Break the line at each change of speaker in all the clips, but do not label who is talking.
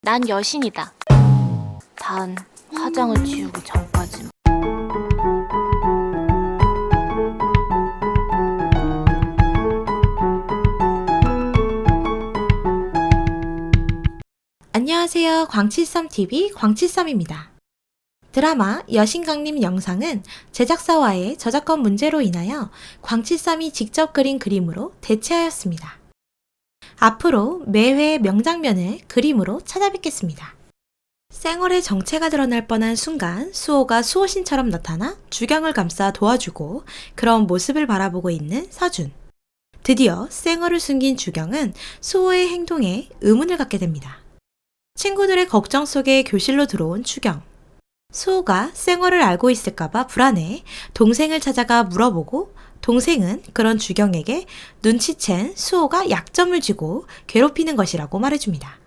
난 여신이다. 단 화장을 지우기 전까지.
안녕하세요. 광칠쌈TV 광칠쌈입니다. 드라마 여신강림 영상은 제작사와의 저작권 문제로 인하여 광칠쌈이 직접 그린 그림으로 대체하였습니다. 앞으로 매회 명장면을 그림으로 찾아뵙겠습니다. 쌩얼의 정체가 드러날 뻔한 순간 수호가 수호신처럼 나타나 주경을 감싸 도와주고 그런 모습을 바라보고 있는 서준. 드디어 쌩얼을 숨긴 주경은 수호의 행동에 의문을 갖게 됩니다. 친구들의 걱정 속에 교실로 들어온 주경. 수호가 쌩얼을 알고 있을까봐 불안해 동생을 찾아가 물어보고 동생은 그런 주경에게 눈치챈 수호가 약점을 쥐고 괴롭히는 것이라고 말해줍니다.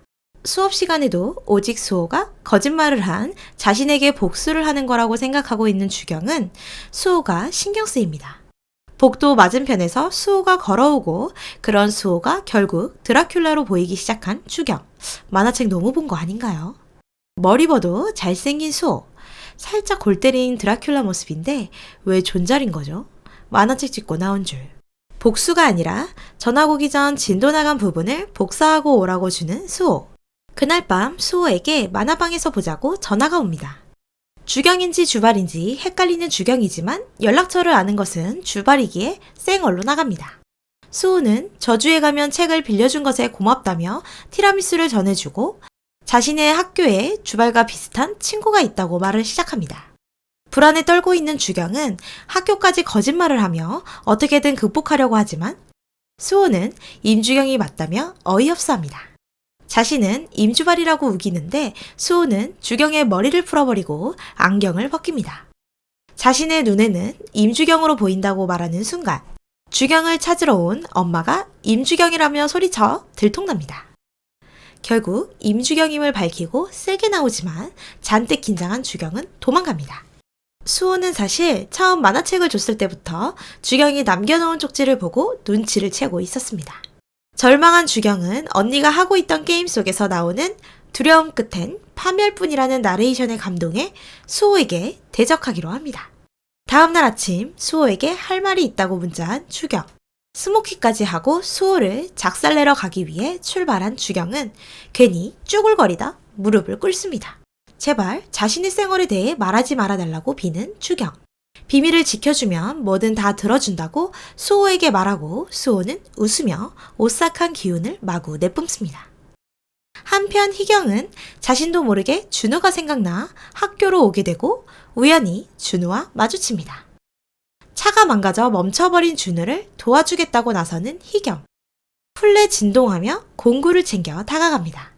수업 시간에도 오직 수호가 거짓말을 한 자신에게 복수를 하는 거라고 생각하고 있는 주경은 수호가 신경 쓰입니다. 복도 맞은편에서 수호가 걸어오고 그런 수호가 결국 드라큘라로 보이기 시작한 주경. 만화책 너무 본 거 아닌가요? 머리 봐도 잘생긴 수호. 살짝 골 때린 드라큘라 모습인데 왜 존잘인 거죠? 만화책 찍고 나온 줄. 복수가 아니라 전학 오기 전 진도 나간 부분을 복사하고 오라고 주는 수호. 그날 밤 수호에게 만화방에서 보자고 전화가 옵니다. 주경인지 주발인지 헷갈리는 주경이지만 연락처를 아는 것은 주발이기에 쌩얼로 나갑니다. 수호는 저주에 가면 책을 빌려준 것에 고맙다며 티라미수를 전해주고 자신의 학교에 주발과 비슷한 친구가 있다고 말을 시작합니다. 불안에 떨고 있는 주경은 학교까지 거짓말을 하며 어떻게든 극복하려고 하지만 수호는 임주경이 맞다며 어이없어 합니다. 자신은 임주발이라고 우기는데 수호는 주경의 머리를 풀어버리고 안경을 벗깁니다. 자신의 눈에는 임주경으로 보인다고 말하는 순간 주경을 찾으러 온 엄마가 임주경이라며 소리쳐 들통납니다. 결국 임주경임을 밝히고 세게 나오지만 잔뜩 긴장한 주경은 도망갑니다. 수호는 사실 처음 만화책을 줬을 때부터 주경이 남겨놓은 쪽지를 보고 눈치를 채고 있었습니다. 절망한 주경은 언니가 하고 있던 게임 속에서 나오는 두려움 끝엔 파멸뿐이라는 나레이션에 감동해 수호에게 대적하기로 합니다. 다음날 아침 수호에게 할 말이 있다고 문자한 주경. 스모키까지 하고 수호를 작살내러 가기 위해 출발한 주경은 괜히 쭈글거리다 무릎을 꿇습니다. 제발 자신의 쌩얼에 대해 말하지 말아달라고 비는 주경. 비밀을 지켜주면 뭐든 다 들어준다고 수호에게 말하고 수호는 웃으며 오싹한 기운을 마구 내뿜습니다. 한편 희경은 자신도 모르게 준우가 생각나 학교로 오게 되고 우연히 준우와 마주칩니다. 차가 망가져 멈춰버린 준우를 도와주겠다고 나서는 희경. 풀레 진동하며 공구를 챙겨 다가갑니다.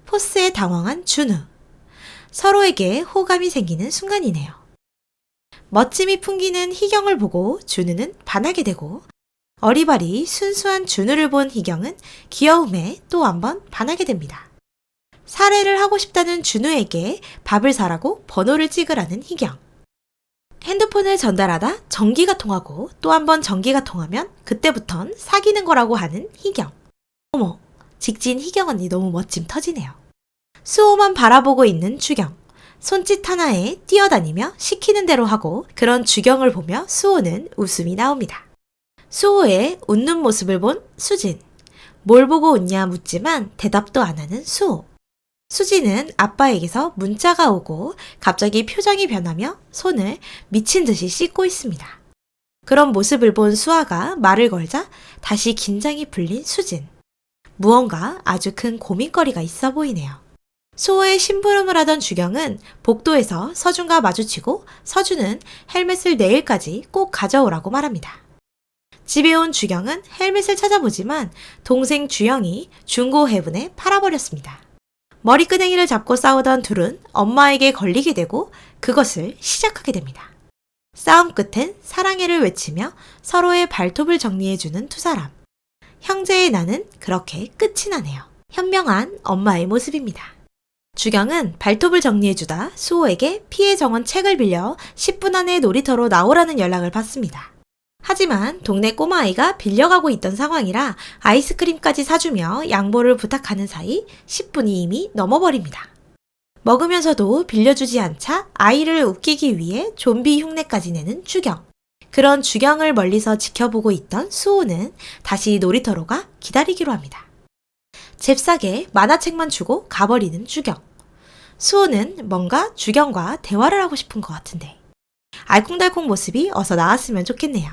포스에 당황한 준우. 서로에게 호감이 생기는 순간이네요. 멋짐이 풍기는 희경을 보고 준우는 반하게 되고 어리바리 순수한 준우를 본 희경은 귀여움에 또 한 번 반하게 됩니다. 살해를 하고 싶다는 준우에게 밥을 사라고 번호를 찍으라는 희경. 핸드폰을 전달하다 전기가 통하고 또 한 번 전기가 통하면 그때부턴 사귀는 거라고 하는 희경. 어머, 직진 희경 언니 너무 멋짐 터지네요. 수호만 바라보고 있는 주경. 손짓 하나에 뛰어다니며 시키는 대로 하고 그런 주경을 보며 수호는 웃음이 나옵니다. 수호의 웃는 모습을 본 수진. 뭘 보고 웃냐 묻지만 대답도 안 하는 수호. 수진은 아빠에게서 문자가 오고 갑자기 표정이 변하며 손을 미친 듯이 씻고 있습니다. 그런 모습을 본 수아가 말을 걸자 다시 긴장이 풀린 수진. 무언가 아주 큰 고민거리가 있어 보이네요. 수호의 심부름을 하던 주경은 복도에서 서준과 마주치고 서준은 헬멧을 내일까지 꼭 가져오라고 말합니다. 집에 온 주경은 헬멧을 찾아보지만 동생 주영이 중고 해븐에 팔아버렸습니다. 머리끄댕이를 잡고 싸우던 둘은 엄마에게 걸리게 되고 그것을 시작하게 됩니다. 싸움 끝엔 사랑해를 외치며 서로의 발톱을 정리해주는 두 사람. 형제의 나는 그렇게 끝이 나네요. 현명한 엄마의 모습입니다. 주경은 발톱을 정리해주다 수호에게 피해 정원 책을 빌려 10분 안에 놀이터로 나오라는 연락을 받습니다. 하지만 동네 꼬마아이가 빌려가고 있던 상황이라 아이스크림까지 사주며 양보를 부탁하는 사이 10분이 이미 넘어버립니다. 먹으면서도 빌려주지 않자 아이를 웃기기 위해 좀비 흉내까지 내는 주경. 그런 주경을 멀리서 지켜보고 있던 수호는 다시 놀이터로 가 기다리기로 합니다. 잽싸게 만화책만 주고 가버리는 주경. 수호는 뭔가 주경과 대화를 하고 싶은 것 같은데 알콩달콩 모습이 어서 나왔으면 좋겠네요.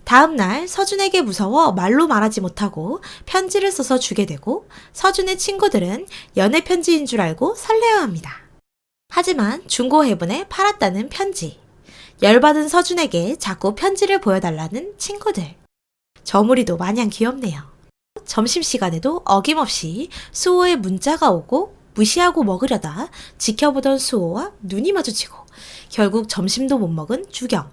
다음날 서준에게 무서워 말로 말하지 못하고 편지를 써서 주게 되고 서준의 친구들은 연애 편지인 줄 알고 설레어합니다. 하지만 중고 해분에 팔았다는 편지. 열받은 서준에게 자꾸 편지를 보여달라는 친구들. 저무리도 마냥 귀엽네요. 점심시간에도 어김없이 수호의 문자가 오고 무시하고 먹으려다 지켜보던 수호와 눈이 마주치고 결국 점심도 못 먹은 주경.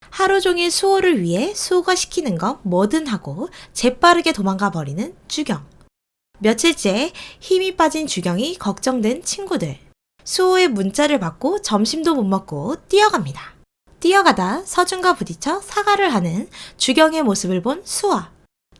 하루 종일 수호를 위해 수호가 시키는 건 뭐든 하고 재빠르게 도망가 버리는 주경. 며칠째 힘이 빠진 주경이 걱정된 친구들. 수호의 문자를 받고 점심도 못 먹고 뛰어갑니다. 뛰어가다 서준과 부딪혀 사과를 하는 주경의 모습을 본 수아.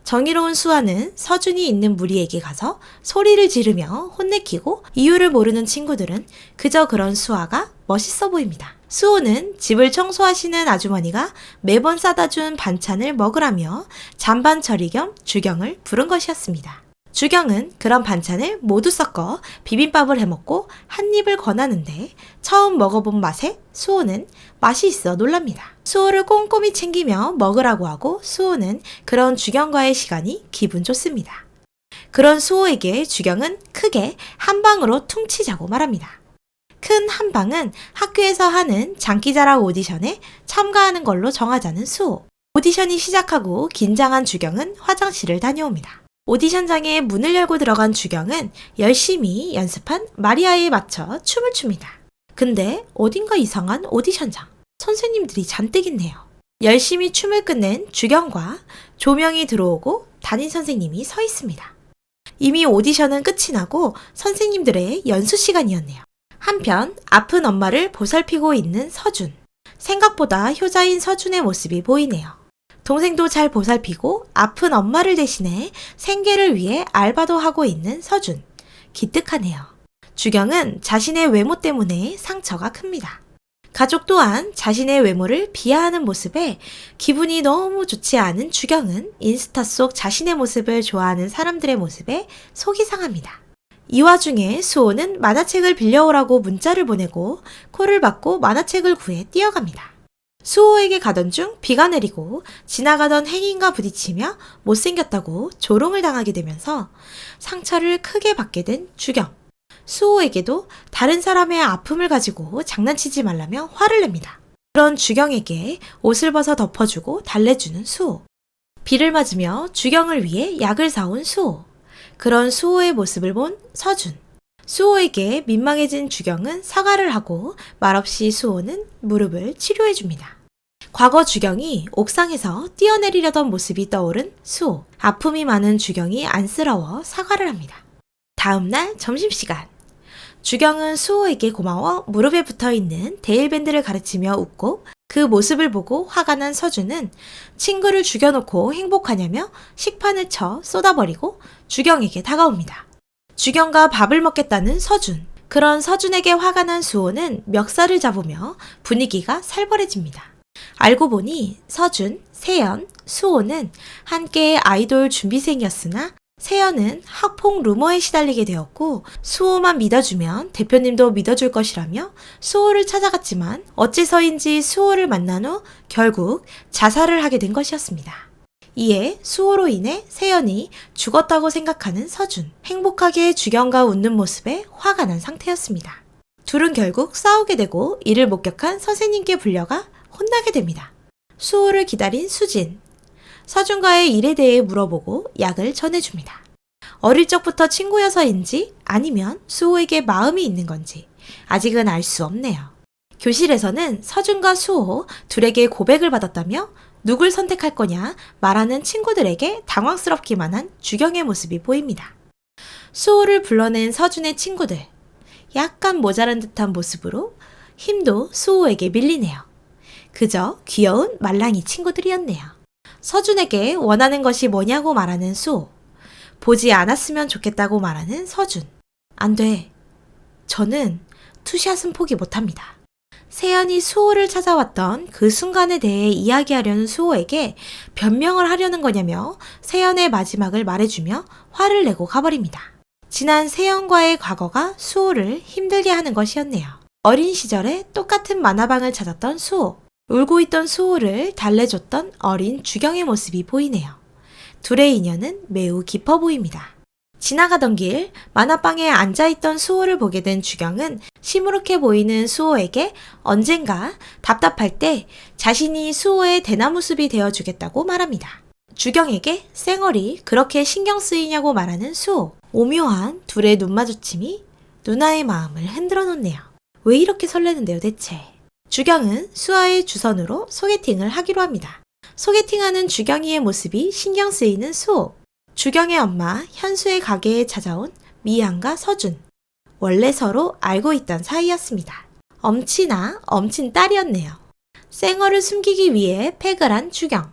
정의로운 수아는 서준이 있는 무리에게 가서 소리를 지르며 혼내키고 이유를 모르는 친구들은 그저 그런 수아가 멋있어 보입니다. 수호는 집을 청소하시는 아주머니가 매번 싸다 준 반찬을 먹으라며 잔반 처리 겸 주경을 부른 것이었습니다. 주경은 그런 반찬을 모두 섞어 비빔밥을 해먹고 한 입을 권하는데 처음 먹어본 맛에 수호는 맛이 있어 놀랍니다. 수호를 꼼꼼히 챙기며 먹으라고 하고 수호는 그런 주경과의 시간이 기분 좋습니다. 그런 수호에게 주경은 크게 한 방으로 퉁치자고 말합니다. 큰 한방은 학교에서 하는 장기자랑 오디션에 참가하는 걸로 정하자는 수호. 오디션이 시작하고 긴장한 주경은 화장실을 다녀옵니다. 오디션장에 문을 열고 들어간 주경은 열심히 연습한 마리아에 맞춰 춤을 춥니다. 근데 어딘가 이상한 오디션장. 선생님들이 잔뜩 있네요. 열심히 춤을 끝낸 주경과 조명이 들어오고 담임 선생님이 서 있습니다. 이미 오디션은 끝이 나고 선생님들의 연수 시간이었네요. 한편 아픈 엄마를 보살피고 있는 서준. 생각보다 효자인 서준의 모습이 보이네요. 동생도 잘 보살피고 아픈 엄마를 대신해 생계를 위해 알바도 하고 있는 서준. 기특하네요. 주경은 자신의 외모 때문에 상처가 큽니다. 가족 또한 자신의 외모를 비하하는 모습에 기분이 너무 좋지 않은 주경은 인스타 속 자신의 모습을 좋아하는 사람들의 모습에 속이 상합니다. 이 와중에 수호는 만화책을 빌려오라고 문자를 보내고 콜을 받고 만화책을 구해 뛰어갑니다. 수호에게 가던 중 비가 내리고 지나가던 행인과 부딪히며 못생겼다고 조롱을 당하게 되면서 상처를 크게 받게 된 주경. 수호에게도 다른 사람의 아픔을 가지고 장난치지 말라며 화를 냅니다. 그런 주경에게 옷을 벗어 덮어주고 달래주는 수호. 비를 맞으며 주경을 위해 약을 사온 수호. 그런 수호의 모습을 본 서준. 수호에게 민망해진 주경은 사과를 하고 말없이 수호는 무릎을 치료해줍니다. 과거 주경이 옥상에서 뛰어내리려던 모습이 떠오른 수호. 아픔이 많은 주경이 안쓰러워 사과를 합니다. 다음날 점심시간. 주경은 수호에게 고마워 무릎에 붙어있는 데일밴드를 가르치며 웃고 그 모습을 보고 화가 난 서준은 친구를 죽여놓고 행복하냐며 식판을 쳐 쏟아버리고 주경에게 다가옵니다. 주경과 밥을 먹겠다는 서준. 그런 서준에게 화가 난 수호는 멱살을 잡으며 분위기가 살벌해집니다. 알고 보니 서준, 세연, 수호는 함께 아이돌 준비생이었으나 세연은 학폭 루머에 시달리게 되었고 수호만 믿어주면 대표님도 믿어줄 것이라며 수호를 찾아갔지만 어째서인지 수호를 만난 후 결국 자살을 하게 된 것이었습니다. 이에 수호로 인해 세연이 죽었다고 생각하는 서준. 행복하게 주경과 웃는 모습에 화가 난 상태였습니다. 둘은 결국 싸우게 되고 이를 목격한 선생님께 불려가 혼나게 됩니다. 수호를 기다린 수진. 서준과의 일에 대해 물어보고 약을 전해줍니다. 어릴 적부터 친구여서인지 아니면 수호에게 마음이 있는 건지 아직은 알 수 없네요. 교실에서는 서준과 수호 둘에게 고백을 받았다며 누굴 선택할 거냐 말하는 친구들에게 당황스럽기만 한 주경의 모습이 보입니다. 수호를 불러낸 서준의 친구들. 약간 모자란 듯한 모습으로 힘도 수호에게 밀리네요. 그저 귀여운 말랑이 친구들이었네요. 서준에게 원하는 것이 뭐냐고 말하는 수호. 보지 않았으면 좋겠다고 말하는 서준. 안 돼. 저는 투샷은 포기 못합니다. 세연이 수호를 찾아왔던 그 순간에 대해 이야기하려는 수호에게 변명을 하려는 거냐며 세연의 마지막을 말해주며 화를 내고 가버립니다. 지난 세연과의 과거가 수호를 힘들게 하는 것이었네요. 어린 시절에 똑같은 만화방을 찾았던 수호. 울고 있던 수호를 달래줬던 어린 주경의 모습이 보이네요. 둘의 인연은 매우 깊어 보입니다. 지나가던 길 만화방에 앉아있던 수호를 보게 된 주경은 시무룩해 보이는 수호에게 언젠가 답답할 때 자신이 수호의 대나무숲이 되어주겠다고 말합니다. 주경에게 쌩얼이 그렇게 신경 쓰이냐고 말하는 수호. 오묘한 둘의 눈 마주침이 누나의 마음을 흔들어 놓네요. 왜 이렇게 설레는데요 대체? 주경은 수아의 주선으로 소개팅을 하기로 합니다. 소개팅하는 주경이의 모습이 신경 쓰이는 수호. 주경의 엄마 현수의 가게에 찾아온 미향과 서준. 원래 서로 알고 있던 사이였습니다. 엄친아 엄친 딸이었네요. 쌩얼을 숨기기 위해 팩을 한 주경.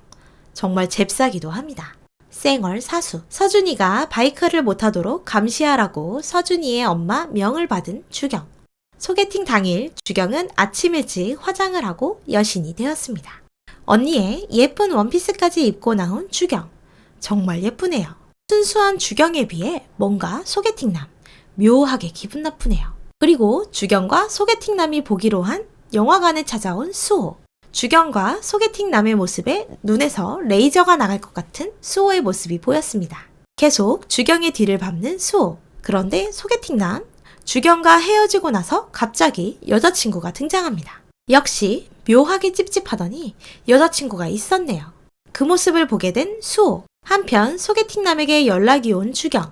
정말 잽싸기도 합니다. 쌩얼 사수. 서준이가 바이크를 못하도록 감시하라고 서준이의 엄마 명을 받은 주경. 소개팅 당일 주경은 아침 일찍 화장을 하고 여신이 되었습니다. 언니의 예쁜 원피스까지 입고 나온 주경. 정말 예쁘네요. 순수한 주경에 비해 뭔가 소개팅남. 묘하게 기분 나쁘네요. 그리고 주경과 소개팅남이 보기로 한 영화관에 찾아온 수호. 주경과 소개팅남의 모습에 눈에서 레이저가 나갈 것 같은 수호의 모습이 보였습니다. 계속 주경의 뒤를 밟는 수호. 그런데 소개팅남, 주경과 헤어지고 나서 갑자기 여자친구가 등장합니다. 역시 묘하게 찝찝하더니 여자친구가 있었네요. 그 모습을 보게 된 수호. 한편 소개팅남에게 연락이 온 주경.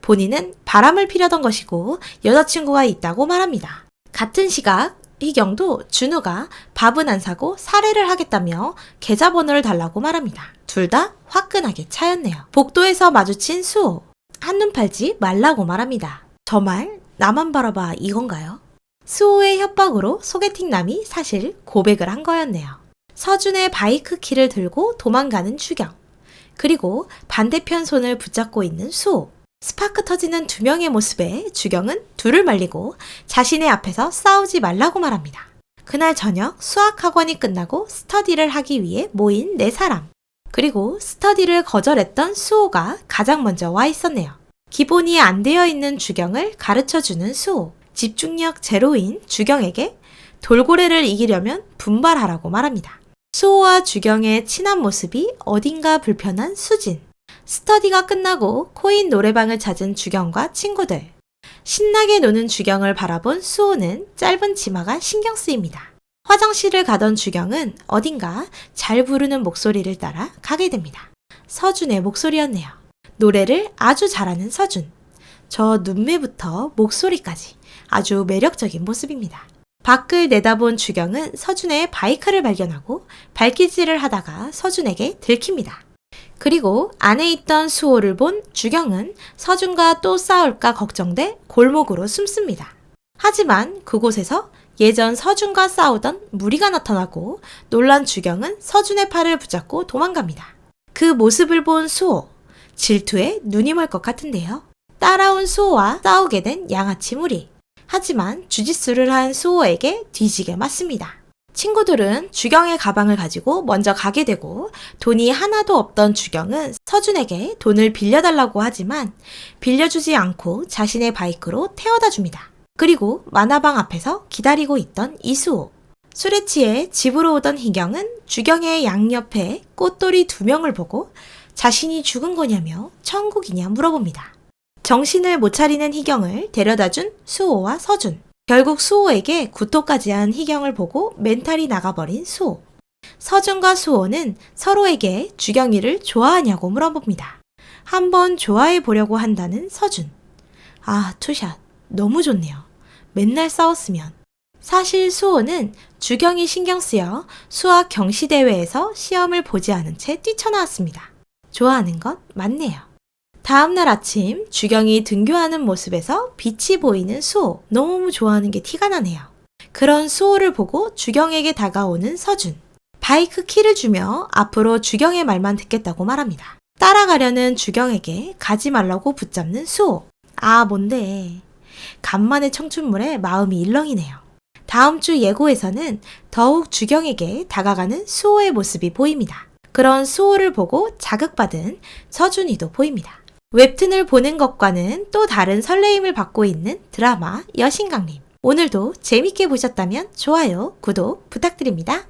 본인은 바람을 피려던 것이고 여자친구가 있다고 말합니다. 같은 시각 희경도 준우가 밥은 안 사고 살해를 하겠다며 계좌번호를 달라고 말합니다. 둘 다 화끈하게 차였네요. 복도에서 마주친 수호. 한눈 팔지 말라고 말합니다. 저 말 나만 바라봐 이건가요? 수호의 협박으로 소개팅남이 사실 고백을 한 거였네요. 서준의 바이크 키를 들고 도망가는 주경. 그리고 반대편 손을 붙잡고 있는 수호. 스파크 터지는 두 명의 모습에 주경은 둘을 말리고 자신의 앞에서 싸우지 말라고 말합니다. 그날 저녁 수학학원이 끝나고 스터디를 하기 위해 모인 네 사람. 그리고 스터디를 거절했던 수호가 가장 먼저 와 있었네요. 기본이 안 되어 있는 주경을 가르쳐주는 수호. 집중력 제로인 주경에게 돌고래를 이기려면 분발하라고 말합니다. 수호와 주경의 친한 모습이 어딘가 불편한 수진. 스터디가 끝나고 코인 노래방을 찾은 주경과 친구들. 신나게 노는 주경을 바라본 수호는 짧은 치마가 신경 쓰입니다. 화장실을 가던 주경은 어딘가 잘 부르는 목소리를 따라 가게 됩니다. 서준의 목소리였네요. 노래를 아주 잘하는 서준. 저 눈매부터 목소리까지 아주 매력적인 모습입니다. 밖을 내다본 주경은 서준의 바이크를 발견하고 발길질을 하다가 서준에게 들킵니다. 그리고 안에 있던 수호를 본 주경은 서준과 또 싸울까 걱정돼 골목으로 숨습니다. 하지만 그곳에서 예전 서준과 싸우던 무리가 나타나고 놀란 주경은 서준의 팔을 붙잡고 도망갑니다. 그 모습을 본 수호. 질투에 눈이 멀 것 같은데요. 따라온 수호와 싸우게 된 양아치 무리. 하지만 주짓수를 한 수호에게 뒤지게 맞습니다. 친구들은 주경의 가방을 가지고 먼저 가게 되고 돈이 하나도 없던 주경은 서준에게 돈을 빌려달라고 하지만 빌려주지 않고 자신의 바이크로 태워다 줍니다. 그리고 만화방 앞에서 기다리고 있던 이수호. 술에 취해 집으로 오던 희경은 주경의 양옆에 꽃돌이 2명을 보고 자신이 죽은 거냐며 천국이냐 물어봅니다. 정신을 못 차리는 희경을 데려다준 수호와 서준. 결국 수호에게 구토까지 한 희경을 보고 멘탈이 나가버린 수호. 서준과 수호는 서로에게 주경이를 좋아하냐고 물어봅니다. 한번 좋아해 보려고 한다는 서준. 아, 투샷. 너무 좋네요. 맨날 싸웠으면. 사실 수호는 주경이 신경 쓰여 수학 경시대회에서 시험을 보지 않은 채 뛰쳐나왔습니다. 좋아하는 것 맞네요. 다음날 아침 주경이 등교하는 모습에서 빛이 보이는 수호. 너무 좋아하는 게 티가 나네요. 그런 수호를 보고 주경에게 다가오는 서준. 바이크 키를 주며 앞으로 주경의 말만 듣겠다고 말합니다. 따라가려는 주경에게 가지 말라고 붙잡는 수호. 아, 뭔데. 간만에 청춘물에 마음이 일렁이네요. 다음 주 예고에서는 더욱 주경에게 다가가는 수호의 모습이 보입니다. 그런 수호를 보고 자극받은 서준이도 보입니다. 웹툰을 보는 것과는 또 다른 설레임을 받고 있는 드라마 여신강림. 오늘도 재밌게 보셨다면 좋아요, 구독 부탁드립니다.